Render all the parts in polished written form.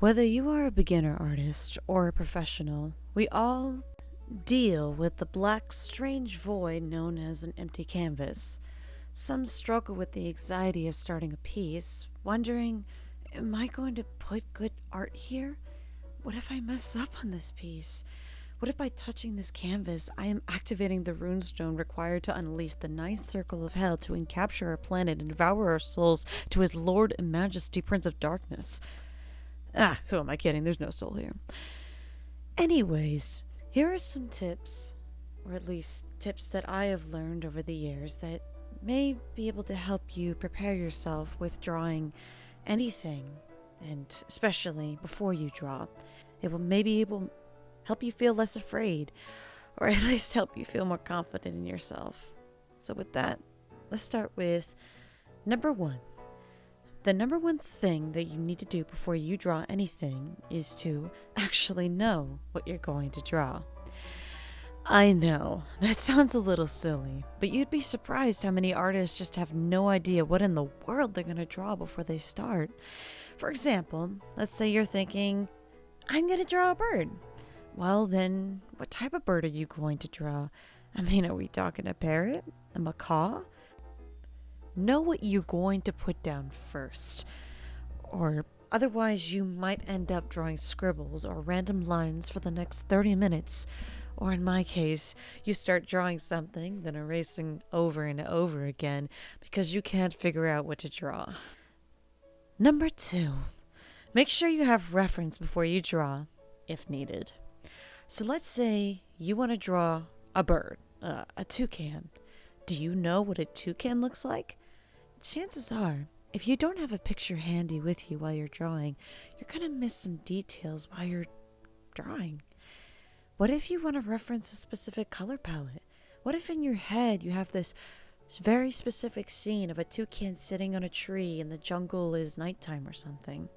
Whether you are a beginner artist or a professional, we all deal with the black, strange void known as an empty canvas. Some struggle with the anxiety of starting a piece, wondering, am I going to put good art here? What if I mess up on this piece? What if by touching this canvas, I am activating the runestone required to unleash the ninth circle of hell to encapture our planet and devour our souls to his Lord and Majesty, Prince of Darkness? Who am I kidding? There's no soul here. Anyways, here are some tips, or at least tips that I have learned over the years that may be able to help you prepare yourself with drawing anything, and especially before you draw. It will maybe help you feel less afraid, or at least help you feel more confident in yourself. So with that, let's start with number 1. The number 1 thing that you need to do before you draw anything is to actually know what you're going to draw. I know, that sounds a little silly, but you'd be surprised how many artists just have no idea what in the world they're going to draw before they start. For example, let's say you're thinking, I'm going to draw a bird. Well then, what type of bird are you going to draw? I mean, are we talking a parrot? A macaw? Know what you're going to put down first, or otherwise you might end up drawing scribbles or random lines for the next 30 minutes, or in my case, you start drawing something, then erasing over and over again because you can't figure out what to draw. Number 2, make sure you have reference before you draw, if needed. So let's say you want to draw a bird, a toucan. Do you know what a toucan looks like? Chances are, if you don't have a picture handy with you while you're drawing, you're going to miss some details while you're drawing. What if you want to reference a specific color palette? What if in your head you have this very specific scene of a toucan sitting on a tree and the jungle is nighttime or something?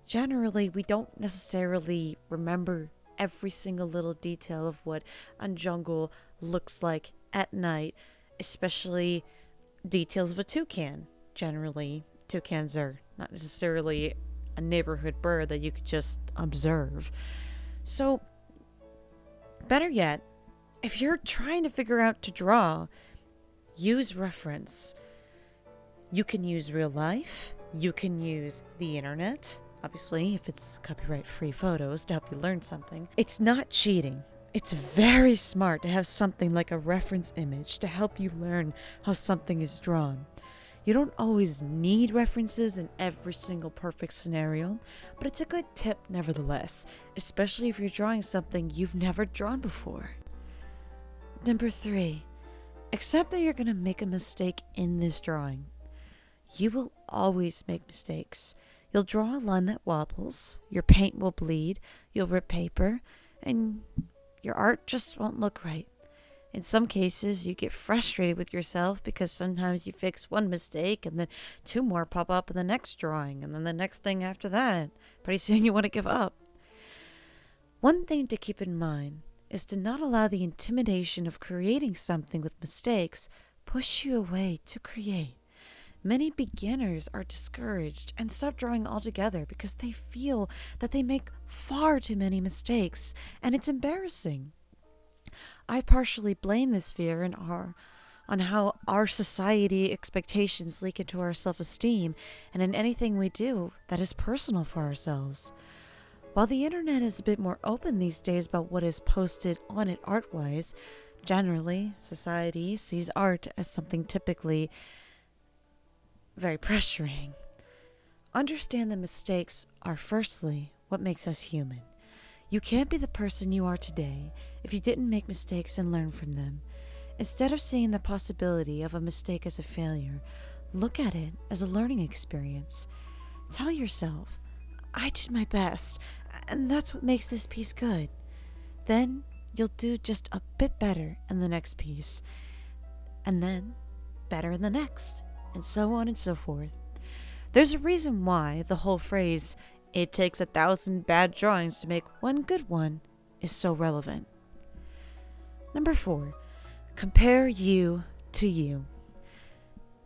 Generally, we don't necessarily remember every single little detail of what a jungle looks like at night, especially details of a toucan. Generally, toucans are not necessarily a neighborhood bird that you could just observe. So, better yet, if you're trying to figure out to draw, use reference. You can use real life, you can use the internet, obviously if it's copyright-free photos to help you learn something. It's not cheating. It's very smart to have something like a reference image to help you learn how something is drawn. You don't always need references in every single perfect scenario, but it's a good tip nevertheless, especially if you're drawing something you've never drawn before. Number 3, accept that you're going to make a mistake in this drawing. You will always make mistakes. You'll draw a line that wobbles, your paint will bleed, you'll rip paper, and your art just won't look right. In some cases, you get frustrated with yourself because sometimes you fix one mistake and then 2 more pop up in the next drawing and then the next thing after that. Pretty soon you want to give up. One thing to keep in mind is to not allow the intimidation of creating something with mistakes push you away to create. Many beginners are discouraged and stop drawing altogether because they feel that they make far too many mistakes, and it's embarrassing. I partially blame this fear on how our society expectations leak into our self-esteem and in anything we do that is personal for ourselves. While the internet is a bit more open these days about what is posted on it art-wise, generally, society sees art as something typically very pressuring. Understand that mistakes are firstly what makes us human. You can't be the person you are today if you didn't make mistakes and learn from them. Instead of seeing the possibility of a mistake as a failure, look at it as a learning experience. Tell yourself, I did my best, and that's what makes this piece good. Then you'll do just a bit better in the next piece, and then better in the next, and so on and so forth. There's a reason why the whole phrase, "It takes 1,000 bad drawings to make one good one," is so relevant. Number 4, compare you to you.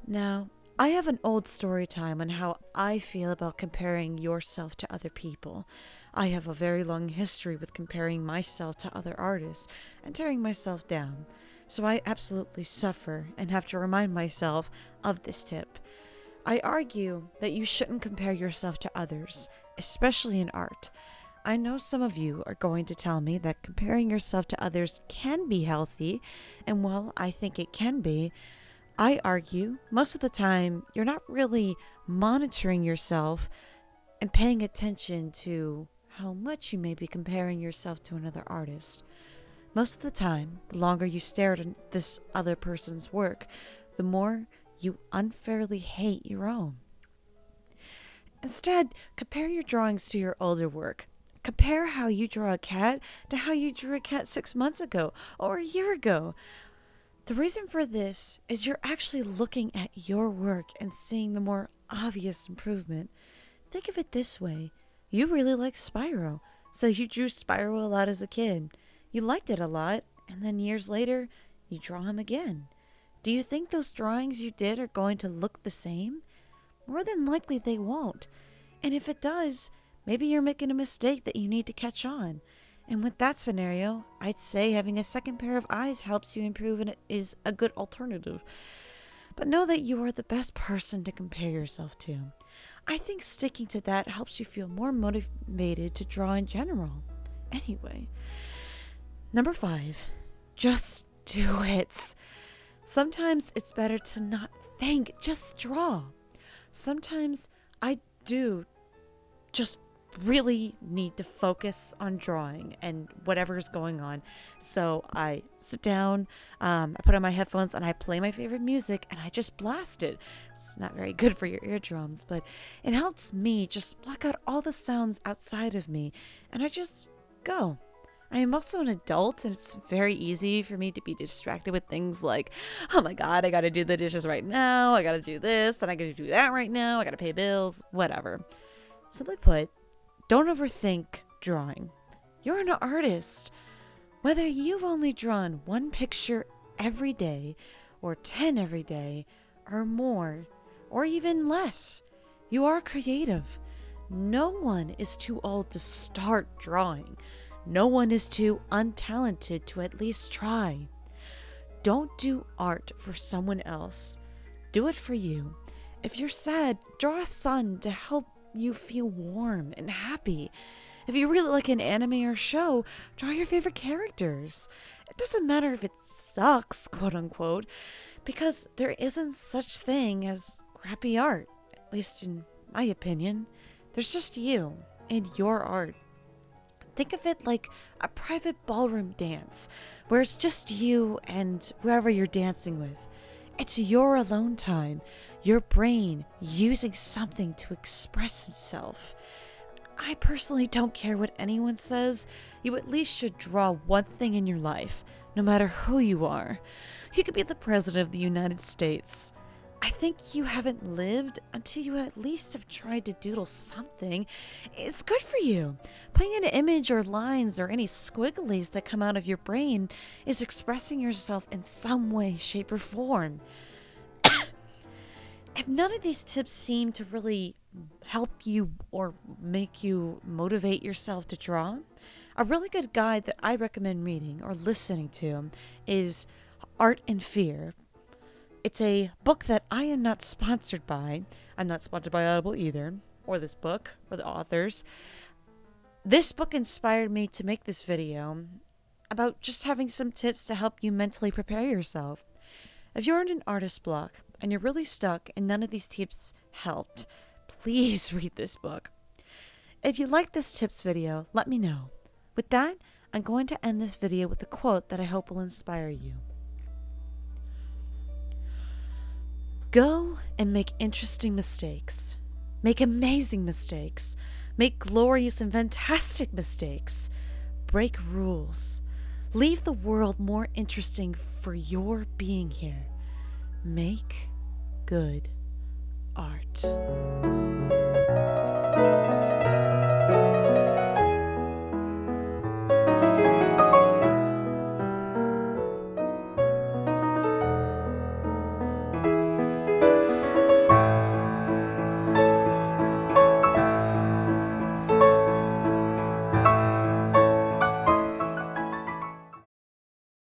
Now, I have an old story time on how I feel about comparing yourself to other people. I have a very long history with comparing myself to other artists and tearing myself down. So I absolutely suffer and have to remind myself of this tip. I argue that you shouldn't compare yourself to others, especially in art. I know some of you are going to tell me that comparing yourself to others can be healthy, and while I think it can be, I argue most of the time you're not really monitoring yourself and paying attention to how much you may be comparing yourself to another artist. Most of the time, the longer you stare at this other person's work, the more you unfairly hate your own. Instead, compare your drawings to your older work. Compare how you draw a cat to how you drew a cat 6 months ago or a year ago. The reason for this is you're actually looking at your work and seeing the more obvious improvement. Think of it this way. You really like Spyro, so you drew Spyro a lot as a kid. You liked it a lot, and then years later, you draw him again. Do you think those drawings you did are going to look the same? More than likely they won't. And if it does, maybe you're making a mistake that you need to catch on. And with that scenario, I'd say having a second pair of eyes helps you improve and is a good alternative. But know that you are the best person to compare yourself to. I think sticking to that helps you feel more motivated to draw in general. Anyway, number 5, just do it. Sometimes it's better to not think, just draw. Sometimes I do just really need to focus on drawing and whatever is going on. So I sit down, I put on my headphones and I play my favorite music and I just blast it. It's not very good for your eardrums, but it helps me just block out all the sounds outside of me and I just go. I am also an adult and it's very easy for me to be distracted with things like, oh my god, I gotta do the dishes right now, I gotta do this, then I gotta do that right now, I gotta pay bills, whatever. Simply put, don't overthink drawing. You're an artist. Whether you've only drawn 1 picture every day, or 10 every day, or more, or even less, you are creative. No one is too old to start drawing. No one is too untalented to at least try. Don't do art for someone else. Do it for you. If you're sad, draw a sun to help you feel warm and happy. If you really like an anime or show, draw your favorite characters. It doesn't matter if it sucks, quote unquote, because there isn't such thing as crappy art, at least in my opinion. There's just you and your art. Think of it like a private ballroom dance, where it's just you and whoever you're dancing with. It's your alone time, your brain using something to express himself. I personally don't care what anyone says. You at least should draw one thing in your life, no matter who you are. You could be the President of the United States. I think you haven't lived until you at least have tried to doodle something. It's good for you. Putting an image or lines or any squigglies that come out of your brain is expressing yourself in some way, shape, or form. If none of these tips seem to really help you or make you motivate yourself to draw, a really good guide that I recommend reading or listening to is Art and Fear. It's a book that I am not sponsored by. I'm not sponsored by Audible either, or this book, or the authors. This book inspired me to make this video about just having some tips to help you mentally prepare yourself. If you're in an artist block and you're really stuck and none of these tips helped, please read this book. If you like this tips video, let me know. With that, I'm going to end this video with a quote that I hope will inspire you. Go and make interesting mistakes. Make amazing mistakes. Make glorious and fantastic mistakes. Break rules. Leave the world more interesting for your being here. Make good art.